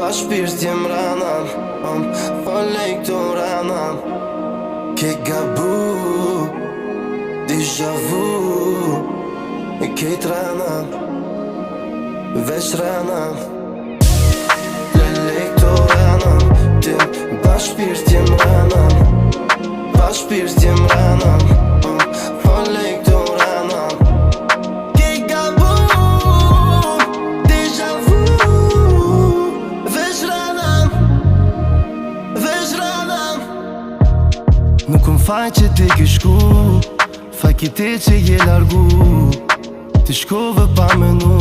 pa shpirt jem ranam, po lej këto ranam. Ke gabu, déjà vu, e kejt ranam, veç ranam. Lej këto ranam, tim pa shpirt jem ranam, pa shpirt jem ranam, po lej këto ranam. Ke gabu, déjà vu, veç ranam, veç ranam. Nuk m'faj që ti ki shku, faj ki ti që je largu, ti shkove pa menu.